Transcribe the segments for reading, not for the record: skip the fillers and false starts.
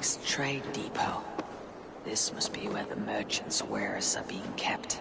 next trade depot. This must be where the merchants' wares are being kept.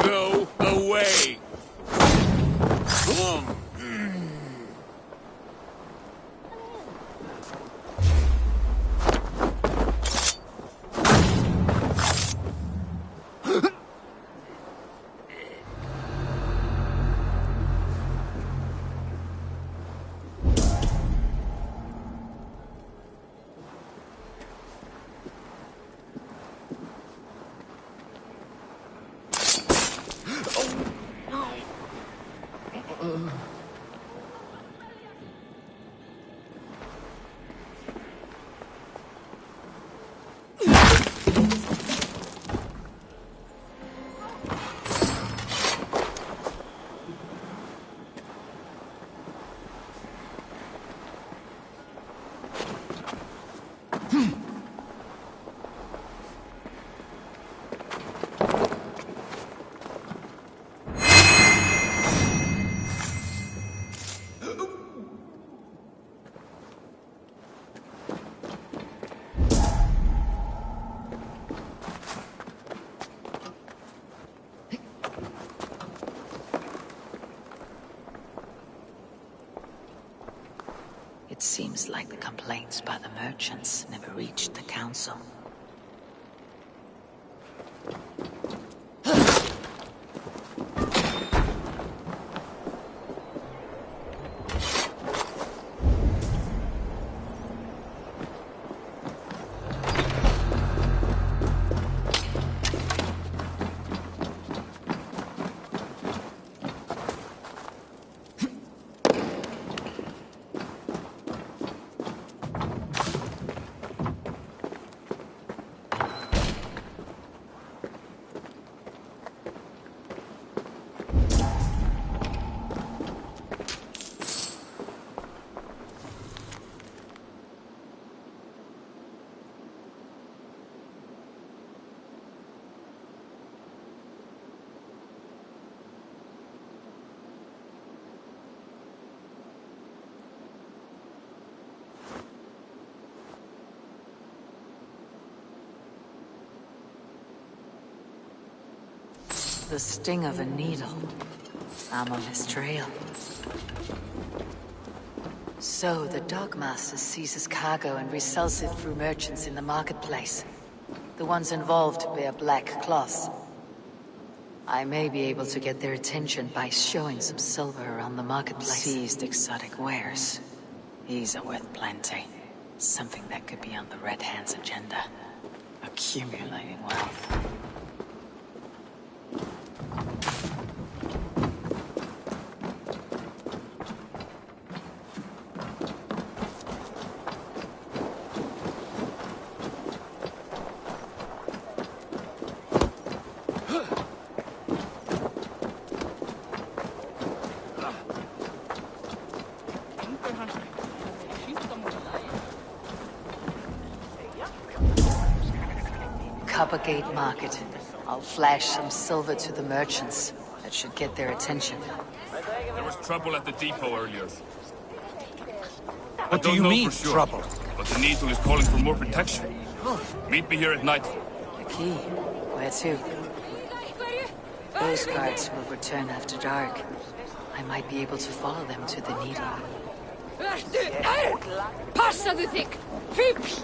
Go away! It seems like the complaints by the merchants never reached the council. The sting of a needle. I'm on his trail. So, the Dogmaster seizes cargo and resells it through merchants in the marketplace. The ones involved wear black cloths. I may be able to get their attention by showing some silver around the marketplace. Seized exotic wares. These are worth plenty. Something that could be on the Red Hand's agenda. Accumulating wealth. Coppergate Market. I'll flash some silver to the merchants. That should get their attention. There was trouble at the depot earlier. What do you mean, trouble? But the Needle is calling for more protection. Meet me here at nightfall. The key? Where to? Those guards will return after dark. I might be able to follow them to the needle. Passaðu þig! Fíbl!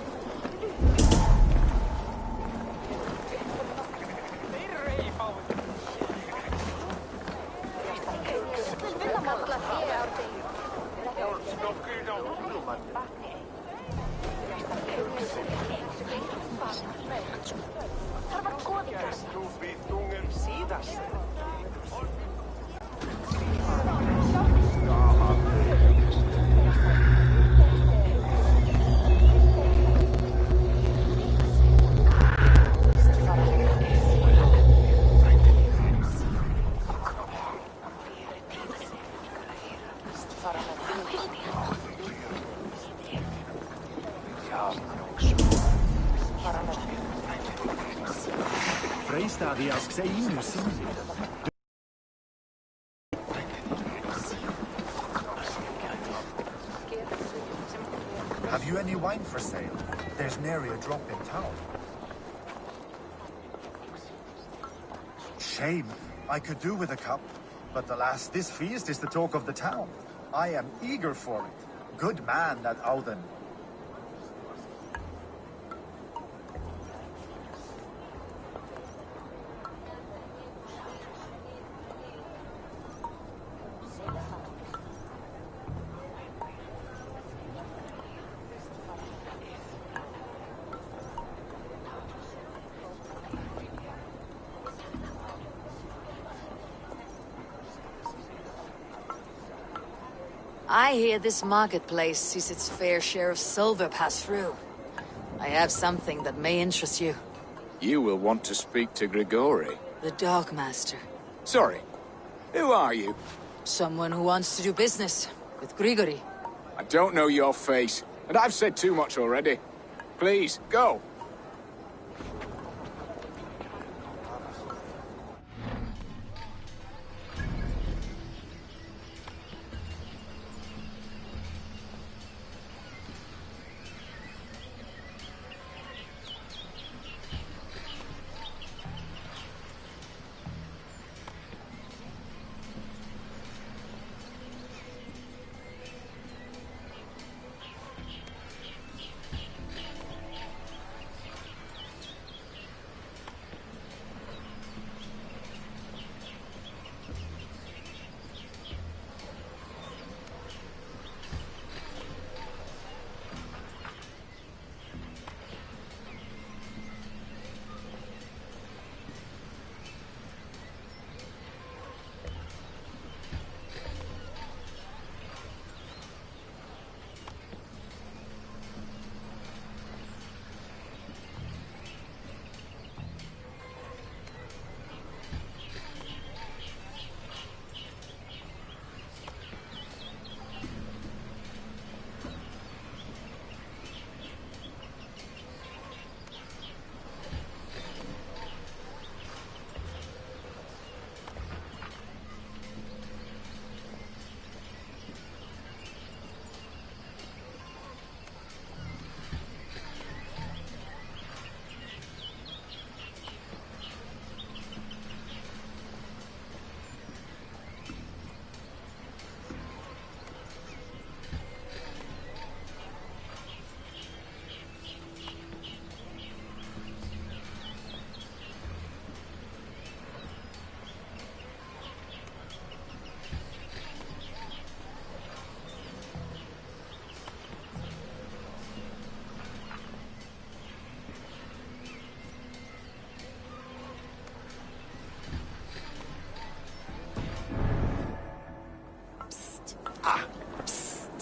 Have you any wine for sale? There's nary a drop in town. Shame. I could do with a cup. But alas, this feast is the talk of the town. I am eager for it. Good man, that Auden. I hear this marketplace sees its fair share of silver pass through. I have something that may interest you. You will want to speak to Grigori. The Dogmaster. Sorry, who are you? Someone who wants to do business with Grigori. I don't know your face, and I've said too much already. Please, go.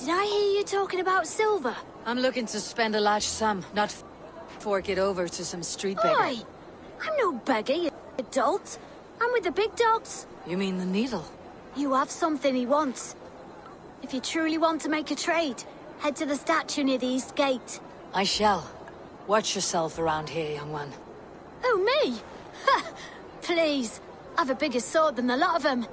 Did I hear you talking about silver? I'm looking to spend a large sum, not fork it over to some street beggar. Oi! I'm no beggar, you adult. I'm with the big dogs. You mean the needle? You have something he wants. If you truly want to make a trade, head to the statue near the east gate. I shall. Watch yourself around here, young one. Oh, me? Ha! Please. I've a bigger sword than the lot of them.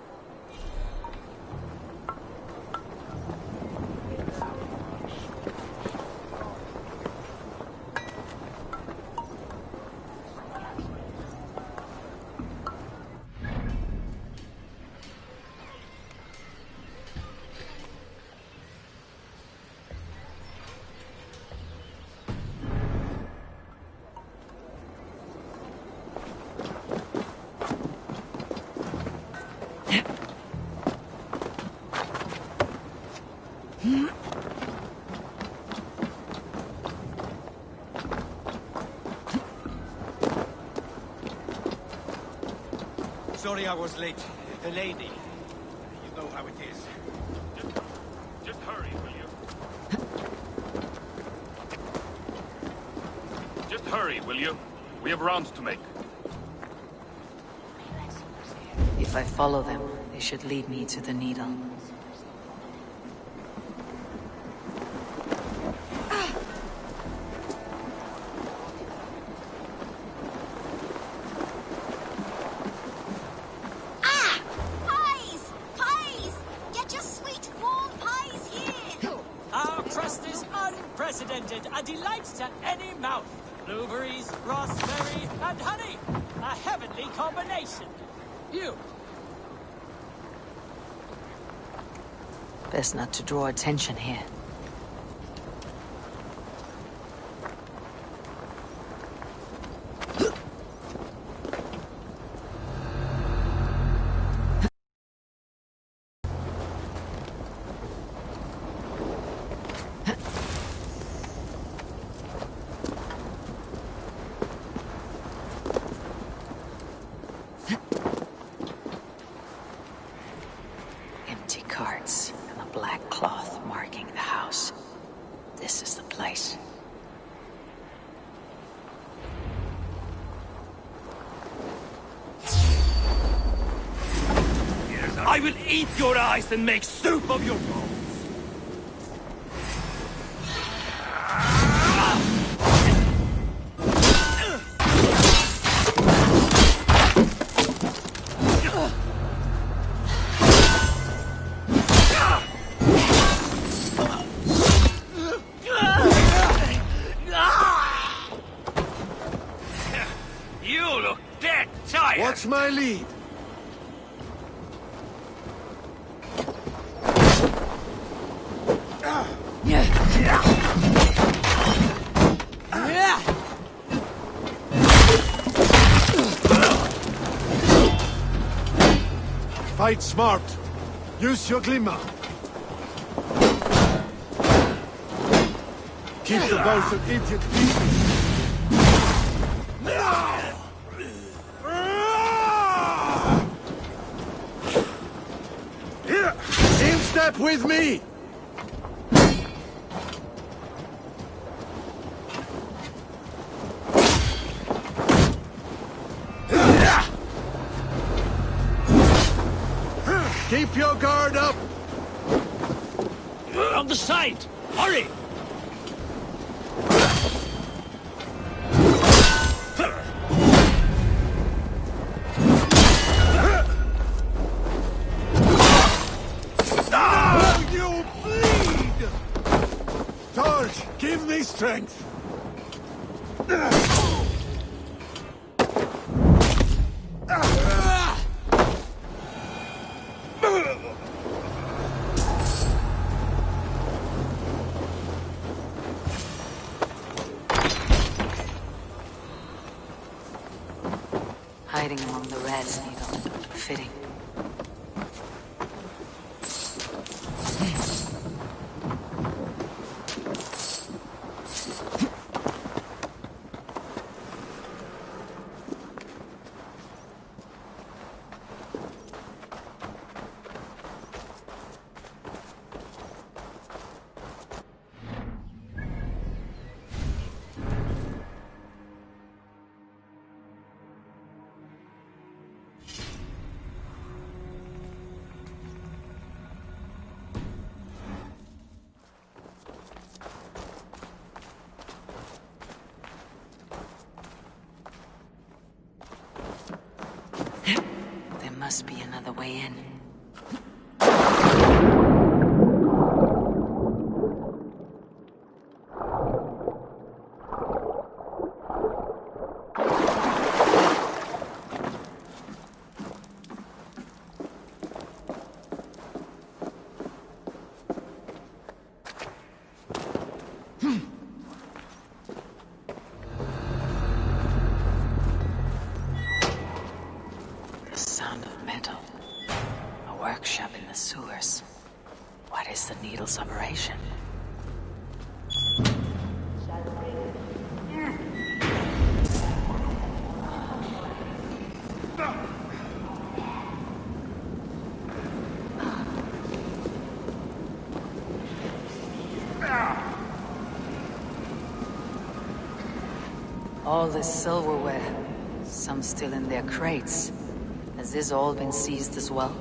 Sorry I was late. The lady. You know how it is. Just hurry, will you? Just hurry, will you? We have rounds to make. If I follow them, they should lead me to the needle. Pies! Pies! Get your sweet warm pies here! Our crust is unprecedented, a delight to any mouth. Blueberries, raspberry, and honey. A heavenly combination. You. Best not to draw attention here. Empty carts and a black cloth marking the house. This is the place. I will eat your eyes and make soup of your bones. You look dead tired. What's my lead? Fight smart. Use your glimmer. Keep the both of idiot people. Here! In step with me! Keep your guard up! On the side! Hurry! Now you bleed! Torch, give me strength! Hiding among the rat's needle. Fitting. There must be another way in. The sound of metal. A workshop in the sewers. What is the needle's operation? All this silverware, some still in their crates. Has this all been seized as well?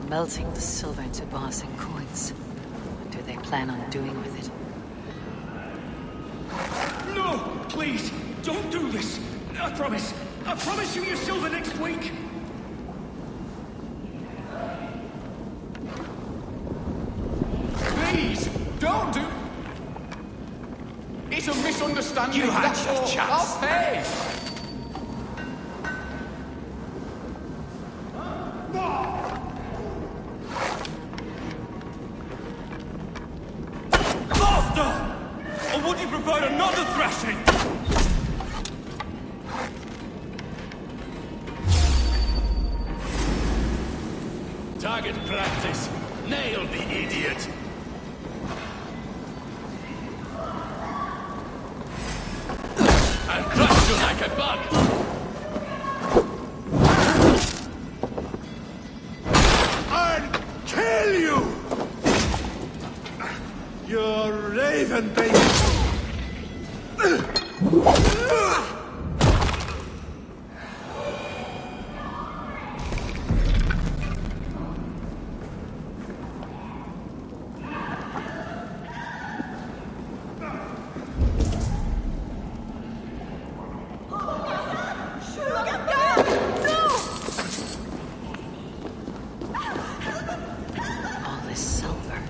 Melting the silver into bars and coins. What do they plan on doing with it? No! Please! Don't do this! I promise! I promise you your silver next week! Please! Don't do... It's a misunderstanding. You had that's your all. chance. I'll pay! Or would you prefer another thrashing? Target practice. Nail the idiot. And crush you like a bug. I'll kill you! You're Raven, baby! All this silver.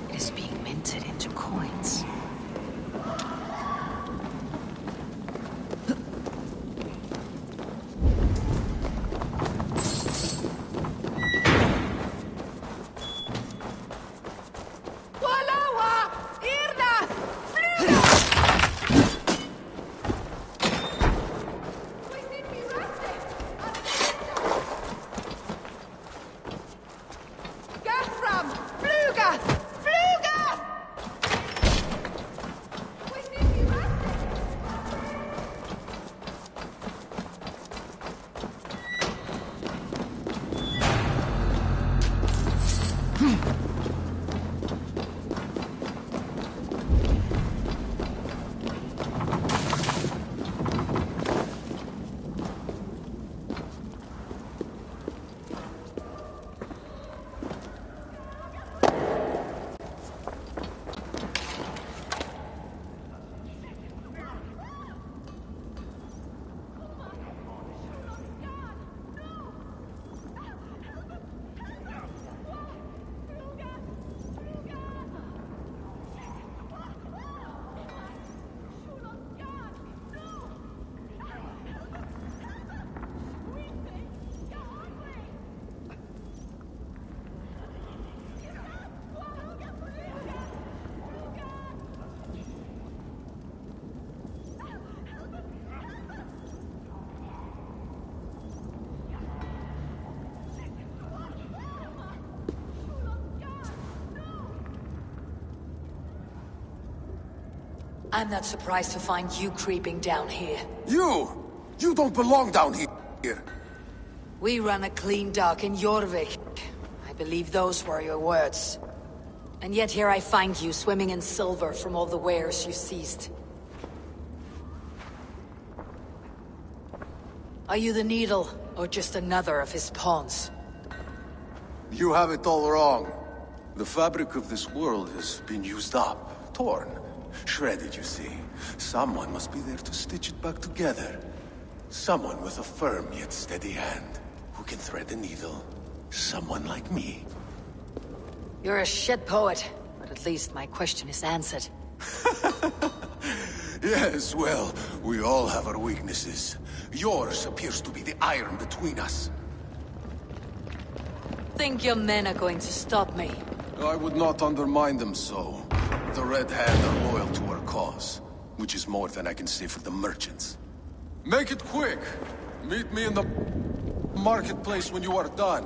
It is being minted into coins. I'm not surprised to find you creeping down here. You don't belong down here. We run a clean dock in Jorvik. I believe those were your words. And yet here I find you, swimming in silver from all the wares you seized. Are you the Needle, or just another of his pawns? You have it all wrong. The fabric of this world has been used up, torn, shredded, you see. Someone must be there to stitch it back together. Someone with a firm yet steady hand, who can thread the needle. Someone like me. You're a shit poet, but at least my question is answered. Yes, well, we all have our weaknesses. Yours appears to be the iron between us. Think your men are going to stop me? I would not undermine them so. The Red Hand are loyal to our cause, which is more than I can say for the merchants. Make it quick! Meet me in the marketplace when you are done.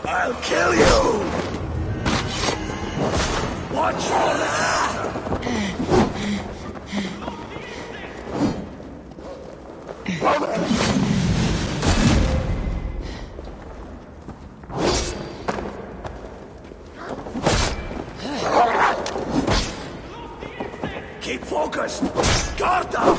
I'll kill you! Watch for that! Keep focused! Guard down!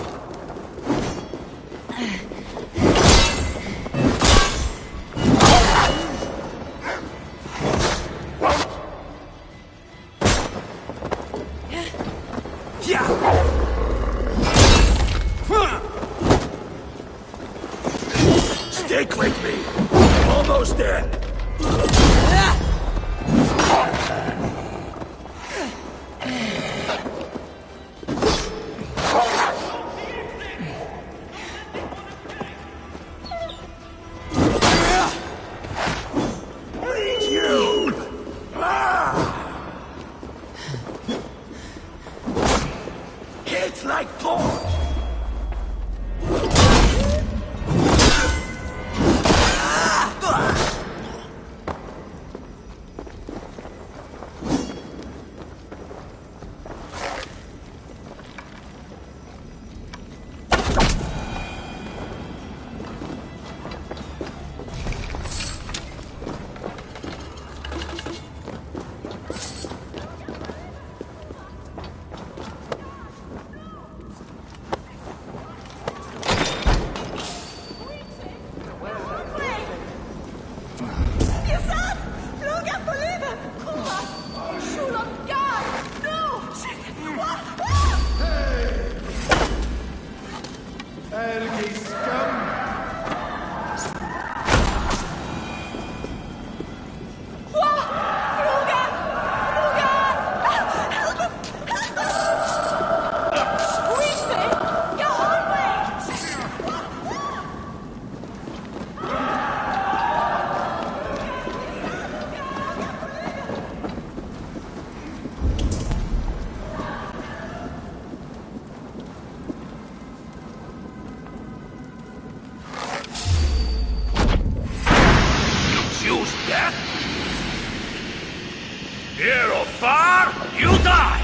Stick with me! Almost there! Bleed you! Hit like torch! Near or far, you die!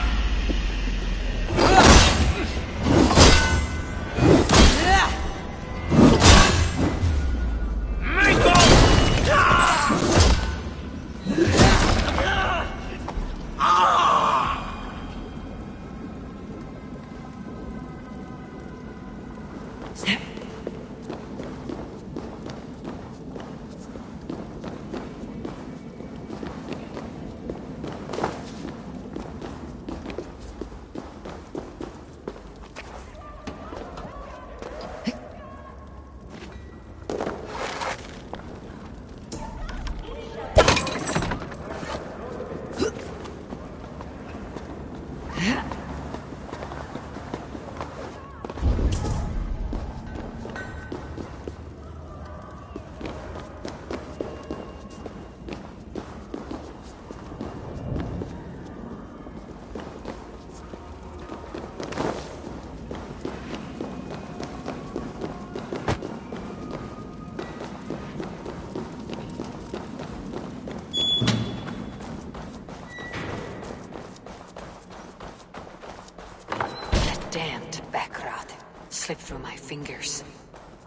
slipped through my fingers.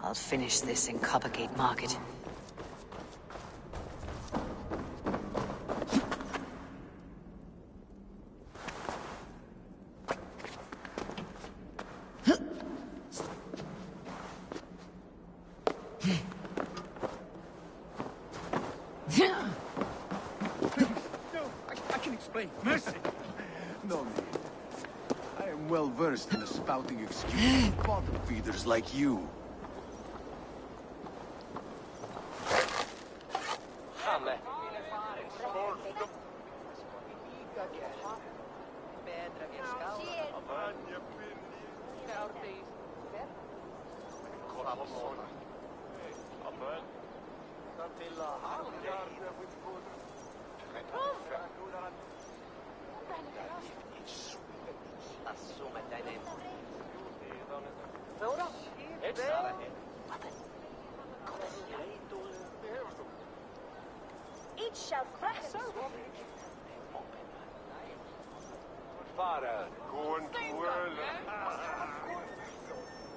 I'll finish this in Coppergate Market. I can explain. Mercy! No need. I am well versed in the spouting excuses of bottom feeders like you.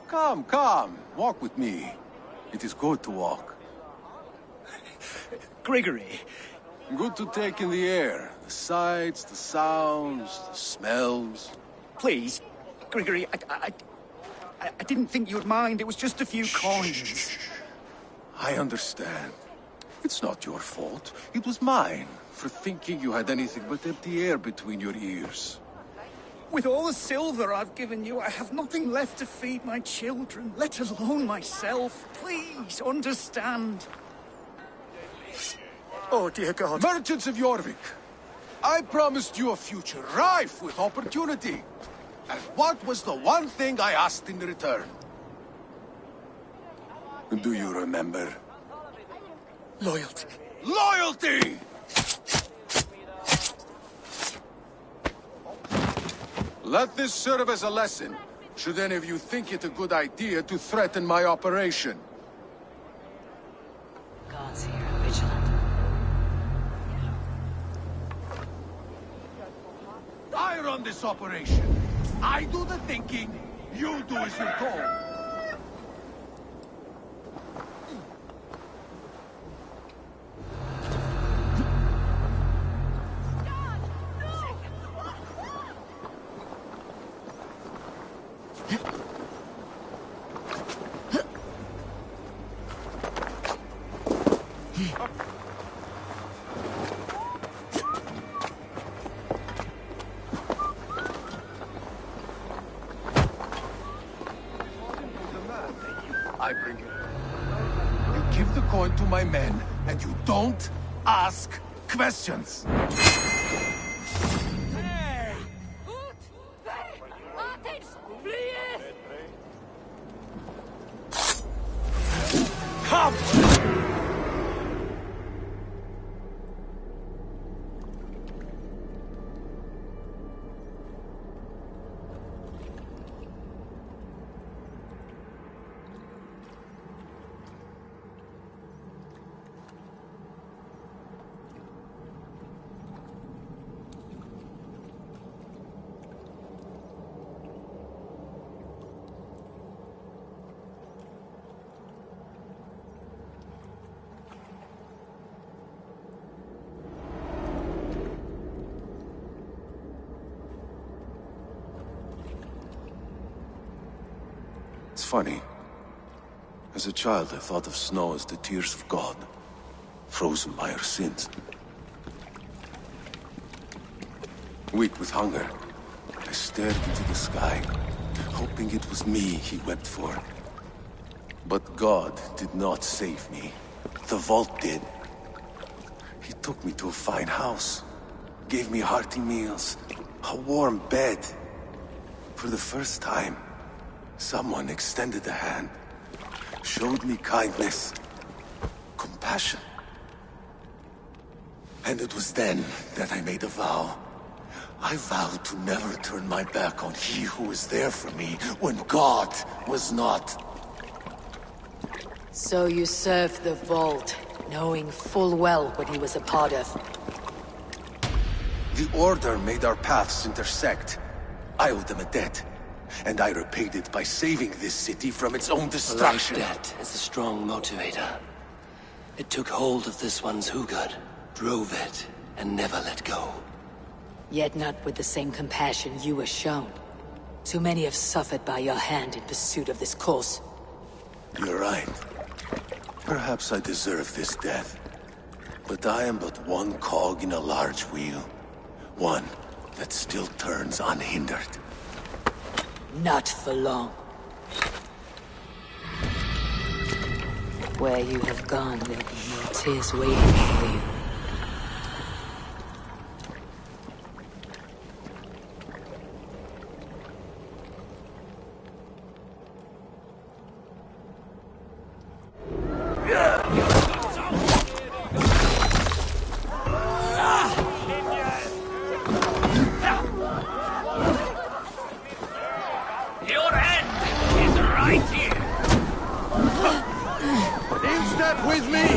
Come, come. Walk with me. It is good to walk. Gregory. Good to take in the air. The sights, the sounds, the smells. Please, Gregory, I didn't think you'd mind. It was just a few coins. I understand. It's not your fault. It was mine, for thinking you had anything but empty air between your ears. With all the silver I've given you, I have nothing left to feed my children, let alone myself. Please, understand. Oh, dear God. Merchants of Jorvik, I promised you a future rife with opportunity. And what was the one thing I asked in return? Do you remember? Loyalty. Loyalty! Let this serve as a lesson, should any of you think it a good idea to threaten my operation. Gods here are vigilant. I run this operation. I do the thinking, you do as you're told. I bring it. You give the coin to my men, and you don't ask questions. Hey! Martins, flee! Come! It's funny. As a child, I thought of snow as the tears of God, frozen by our sins. Weak with hunger, I stared into the sky, hoping it was me he wept for. But God did not save me. The vault did. He took me to a fine house, gave me hearty meals, a warm bed. For the first time, someone extended a hand, showed me kindness, compassion. And it was then that I made a vow. I vowed to never turn my back on he who was there for me when God was not. So you served the Vault, knowing full well what he was a part of. The Order made our paths intersect. I owe them a debt. And I repaid it by saving this city from its own destruction. A large debt is a strong motivator. It took hold of this one's Hugad, drove it, and never let go. Yet not with the same compassion you were shown. Too many have suffered by your hand in pursuit of this cause. You're right. Perhaps I deserve this death. But I am but one cog in a large wheel. One that still turns unhindered. Not for long. Where you have gone, there'll be no tears waiting for you. Your end is right here. In step with me!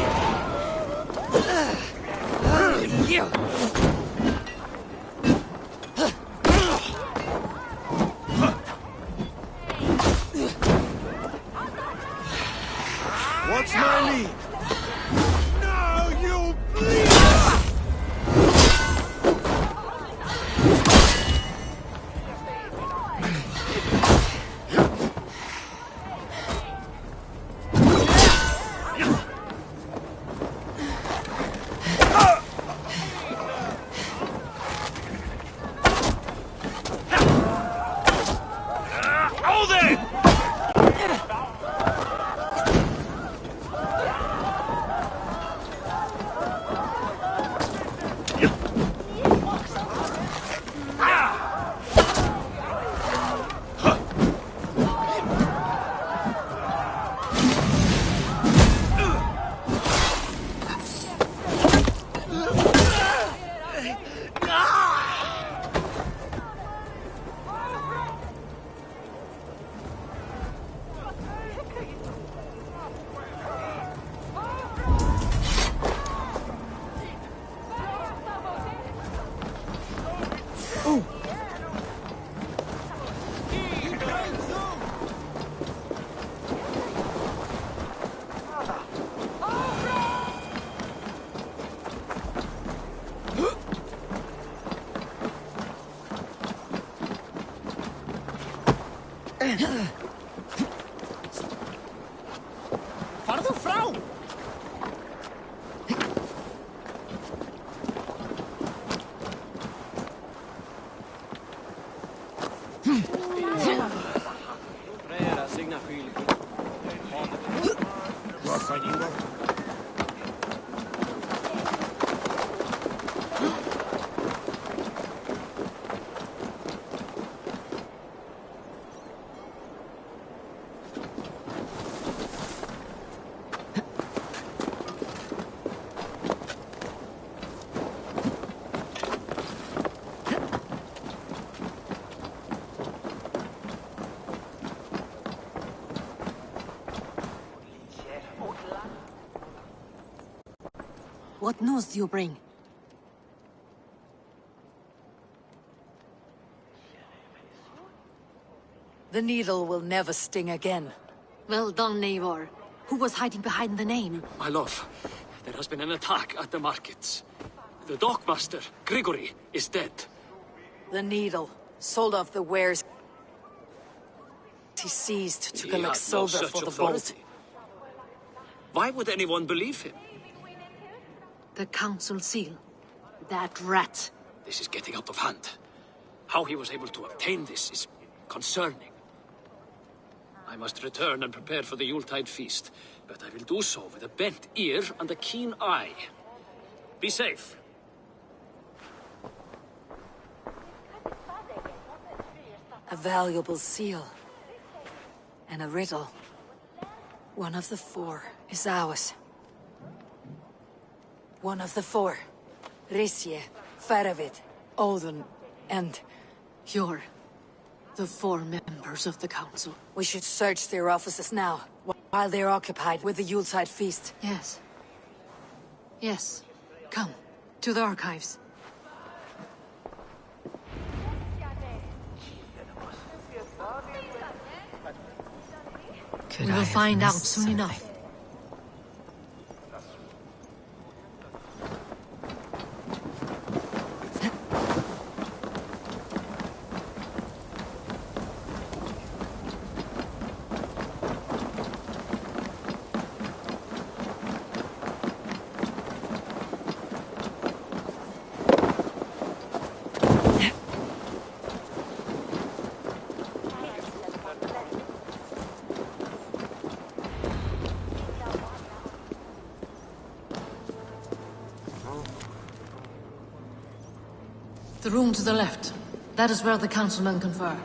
What's my lead? Now you bleed! Fardo Frau! What news do you bring? The needle will never sting again. Well done, Eivor. Who was hiding behind the name? My love, there has been an attack at the markets. The dockmaster, Grigory, is dead. The needle sold off the wares he seized to collect silver for the vault. Why would anyone believe him? The council seal. That rat. This is getting out of hand. How he was able to obtain this is concerning. I must return and prepare for the Yuletide feast, but I will do so with a bent ear and a keen eye. Be safe. A valuable seal. And a riddle. One of the four is ours. One of the four. Risje, Faravid, Odin, and... You're the four members of the council. We should search their offices now, while they're occupied with the Yuletide feast. Yes. Yes. Come, to the archives. Could We I will have find out missed soon something? enough. The room to the left. That is where the councilmen confer.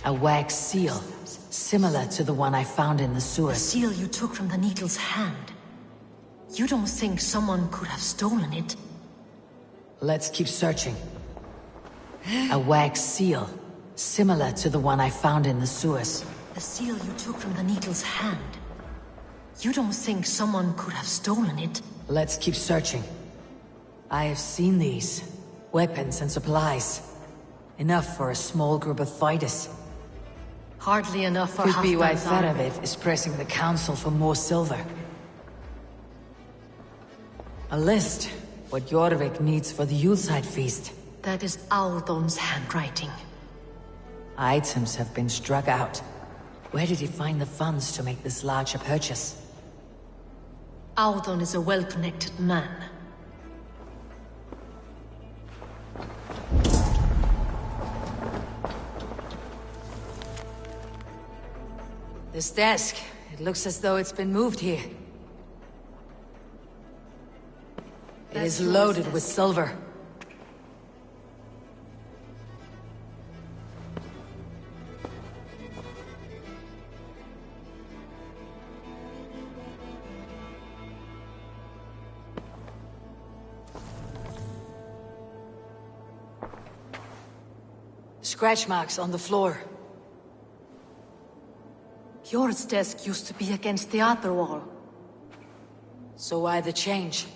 A wax seal, similar to the one I found in the The sewers. seal you took from the Needle's hand. You don't think someone could have stolen it? Let's keep searching. A wax seal, similar to the one I found in the sewers. The seal you took from the Needle's hand. You don't think someone could have stolen it? Let's keep searching. I have seen these. Weapons and supplies. Enough for a small group of fighters. Hardly enough for Could be why Halfdan's army. Faravid is pressing the council for more silver. A list. What Jorvik needs for the Yuletide feast. That is Aldon's handwriting. Items have been struck out. Where did he find the funds to make this larger purchase? Aldon is a well-connected man. This desk. It looks as though it's been moved here. It is loaded with silver. Scratch marks on the floor. Yours desk used to be against the other wall. So why the change?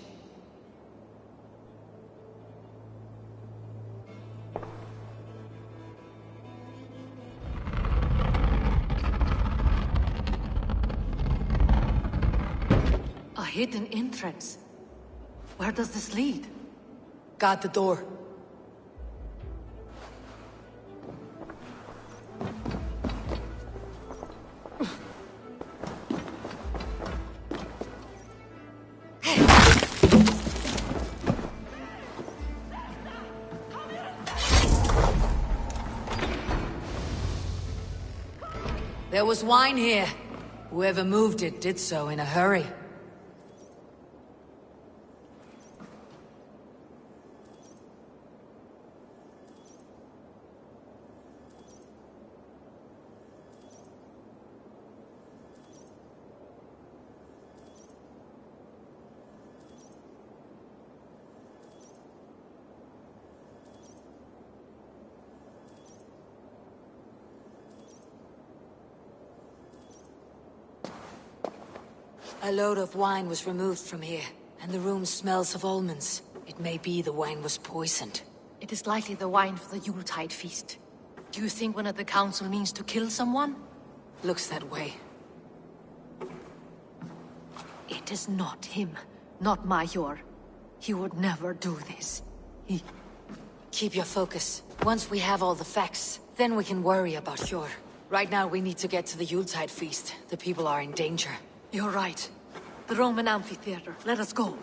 A hidden entrance. Where does this lead? Guard the door. There was wine here. Whoever moved it did so in a hurry. A load of wine was removed from here, and the room smells of almonds. It may be the wine was poisoned. It is likely the wine for the Yuletide feast. Do you think one of the council means to kill someone? Looks that way. It is not him, not Major. He would never do this. Keep your focus. Once we have all the facts, then we can worry about Hjor. Right now we need to get to the Yuletide feast. The people are in danger. You're right. The Roman amphitheater. Let us go.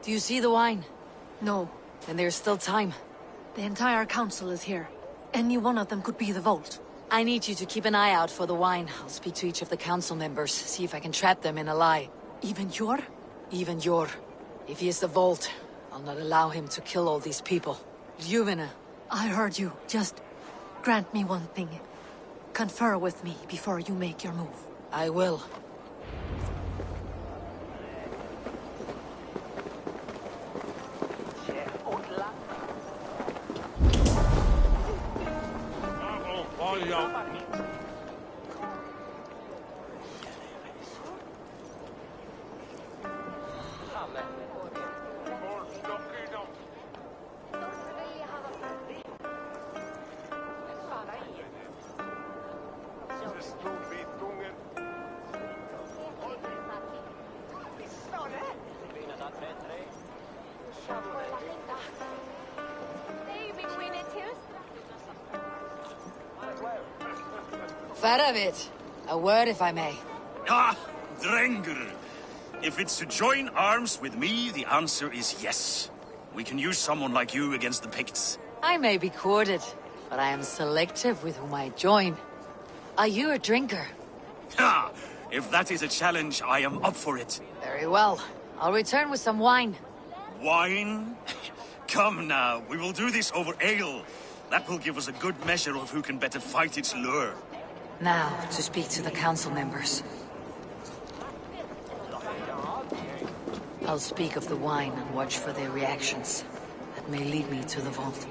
Do you see the wine? No. Then there's still time. The entire council is here. Any one of them could be the vault. I need you to keep an eye out for the wine. I'll speak to each of the council members, see if I can trap them in a lie. Even Yor? Even Yor. If he is the vault, I'll not allow him to kill all these people. Ljuvina. I heard you. Just grant me one thing. Confer with me before you make your move. I will. Faravit, a word if I may. Ah, Drengr. If it's to join arms with me, the answer is yes. We can use someone like you against the Picts. I may be courted, but I am selective with whom I join. Are you a drinker? Ha! If that is a challenge, I am up for it. Very well. I'll return with some wine. Wine? Come now, we will do this over ale. That will give us a good measure of who can better fight its lure. Now, to speak to the council members. I'll speak of the wine and watch for their reactions. That may lead me to the vault.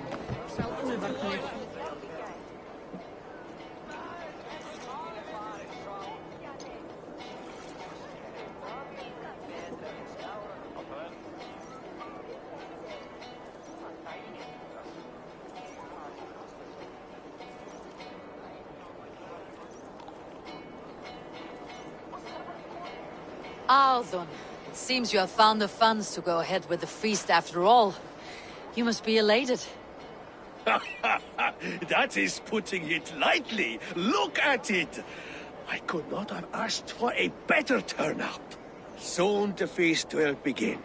Althon, it seems you have found the funds to go ahead with the feast after all. You must be elated. That is putting it lightly. Look at it. I could not have asked for a better turnout. Soon the feast will begin.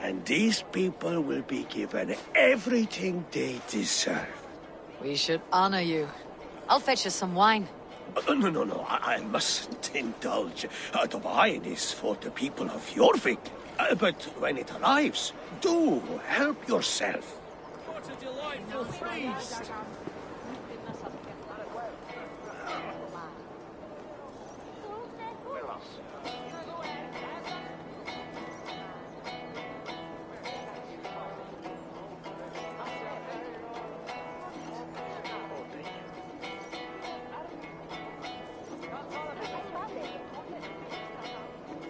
And these people will be given everything they deserve. We should honor you. I'll fetch us some wine. No, I mustn't indulge. The wine is for the people of Jorvik. But when it arrives, do help yourself. What a delightful feast!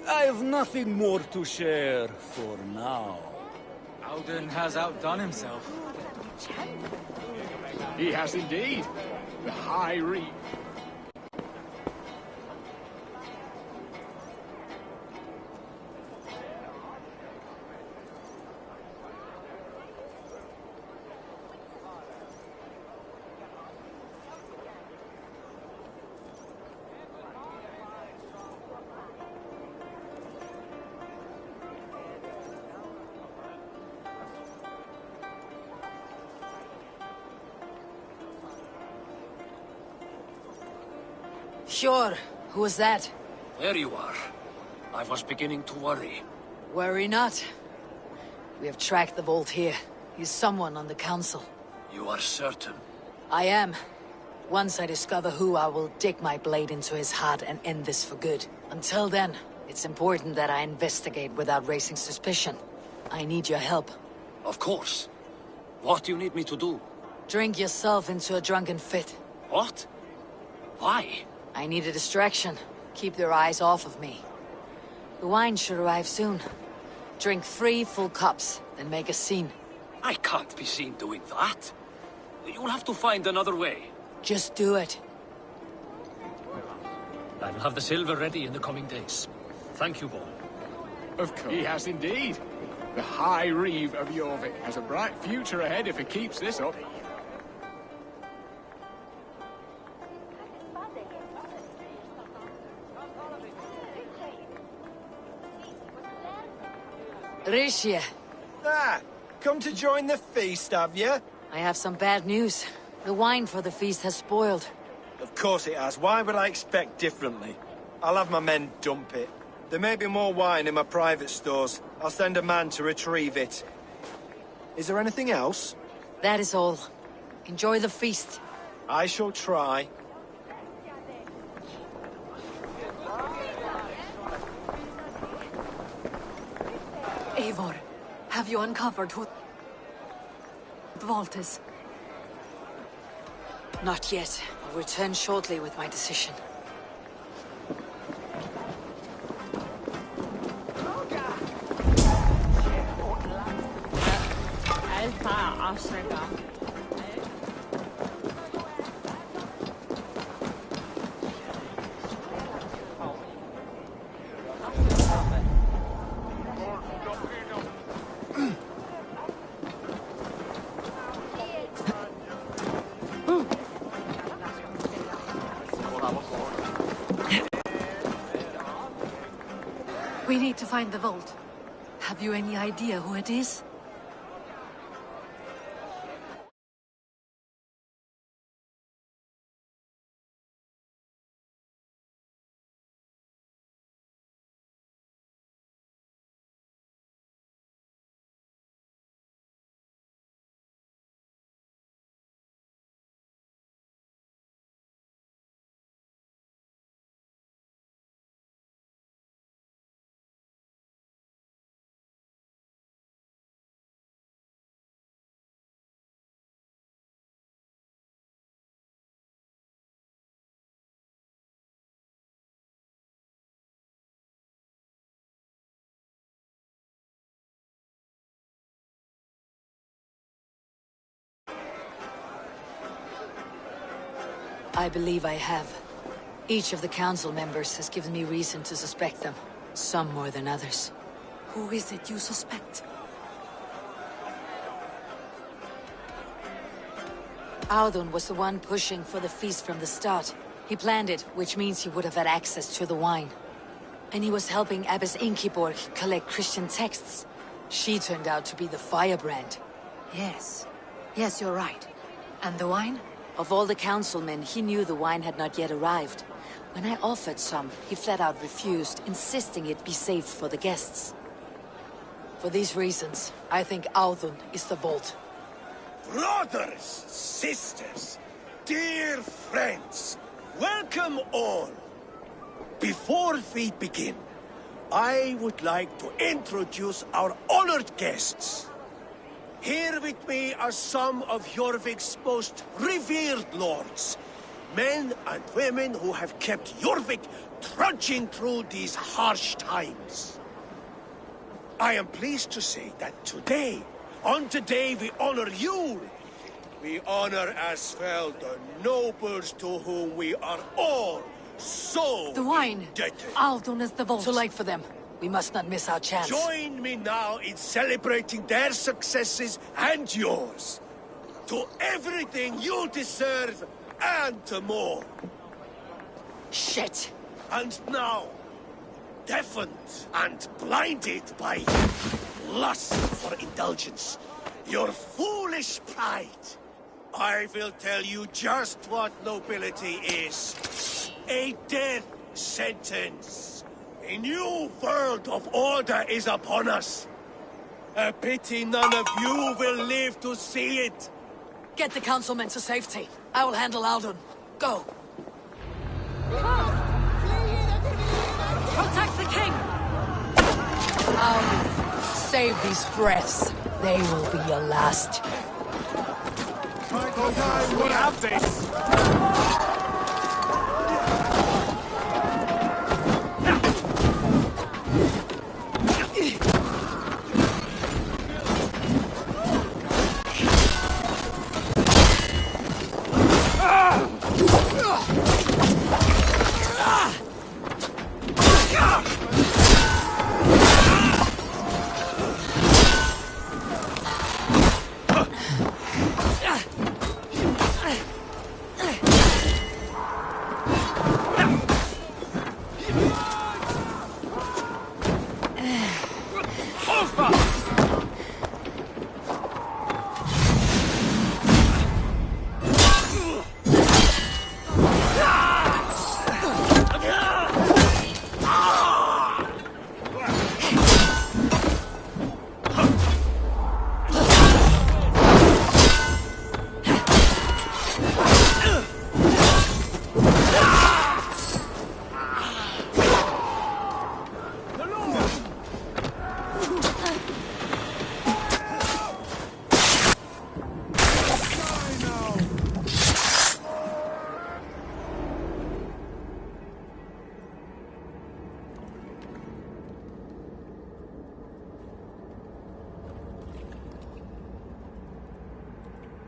I have nothing more to share for now. Alden has outdone himself. He has indeed. The High Reef. Sure. Who was that? There you are. I was beginning to worry. Worry not. We have tracked the vault here. He's someone on the council. You are certain? I am. Once I discover who, I will dig my blade into his heart and end this for good. Until then, it's important that I investigate without raising suspicion. I need your help. Of course. What do you need me to do? Drink yourself into a drunken fit. What? Why? I need a distraction. Keep their eyes off of me. The wine should arrive soon. Drink 3 full cups, then make a scene. I can't be seen doing that. You'll have to find another way. Just do it. I will have the silver ready in the coming days. Thank you, Boy. Of course. He has indeed. The High Reeve of Jorvik has a bright future ahead if he keeps this up. Rishia, Ah, come to join the feast, have you? I have some bad news. The wine for the feast has spoiled. Of course it has. Why would I expect differently? I'll have my men dump it. There may be more wine in my private stores. I'll send a man to retrieve it. Is there anything else? That is all. Enjoy the feast. I shall try. Eivor, have you uncovered who the vault is? Not yet. I'll return shortly with my decision. We need to find the vault. Have you any idea who it is? I believe I have. Each of the council members has given me reason to suspect them. Some more than others. Who is it you suspect? Audun was the one pushing for the feast from the start. He planned it, which means he would have had access to the wine. And he was helping Abbess Ingeborg collect Christian texts. She turned out to be the firebrand. Yes. Yes, you're right. And the wine? Of all the councilmen, he knew the wine had not yet arrived. When I offered some, he flat out refused, insisting it be saved for the guests. For these reasons, I think Audun is the vault. Brothers, sisters, dear friends, welcome all. Before we begin, I would like to introduce our honored guests. Here with me are some of Jorvik's most revered lords. Men and women who have kept Jorvik trudging through these harsh times. I am pleased to say that today, on today we honor you. We honor as well the nobles to whom we are all so the wine. indebted. Audun is the vault. Too late for them. We must not miss our chance. Join me now in celebrating their successes and yours. To everything you deserve and to more. Shit. And now, deafened and blinded by lust for indulgence, your foolish pride, I will tell you just what nobility is. A death sentence. A new world of order is upon us. A pity none of you will live to see it. Get the councilmen to safety. I will handle Audun. Go. Protect the king! Audun, save these breaths. They will be your last. We have this!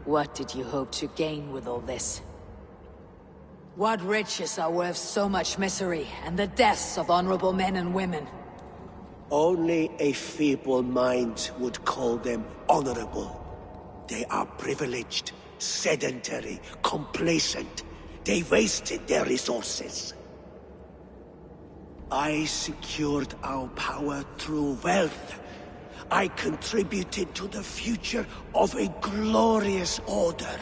What did you hope to gain with all this? What riches are worth so much misery and the deaths of honorable men and women? Only a feeble mind would call them honorable. They are privileged, sedentary, complacent. They wasted their resources. I secured our power through wealth. I contributed to the future of a glorious order.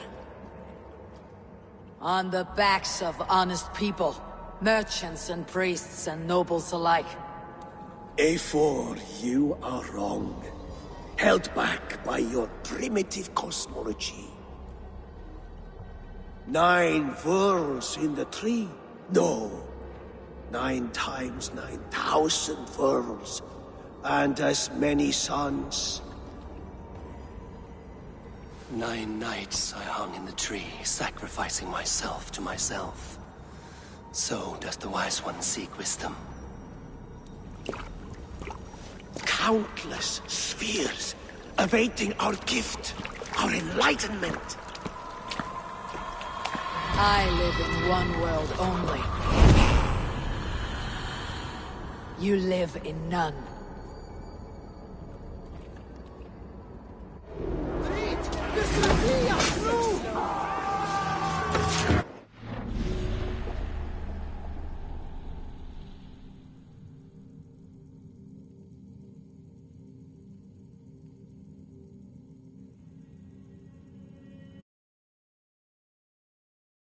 On the backs of honest people, merchants and priests and nobles alike. Eivor, you are wrong. Held back by your primitive cosmology. 9 worlds in the tree? No. 9 times 9,000 worlds. And as many suns. 9 nights I hung in the tree, sacrificing myself to myself. So does the Wise One seek wisdom. Countless spheres, awaiting our gift, our enlightenment. I live in one world only. You live in none.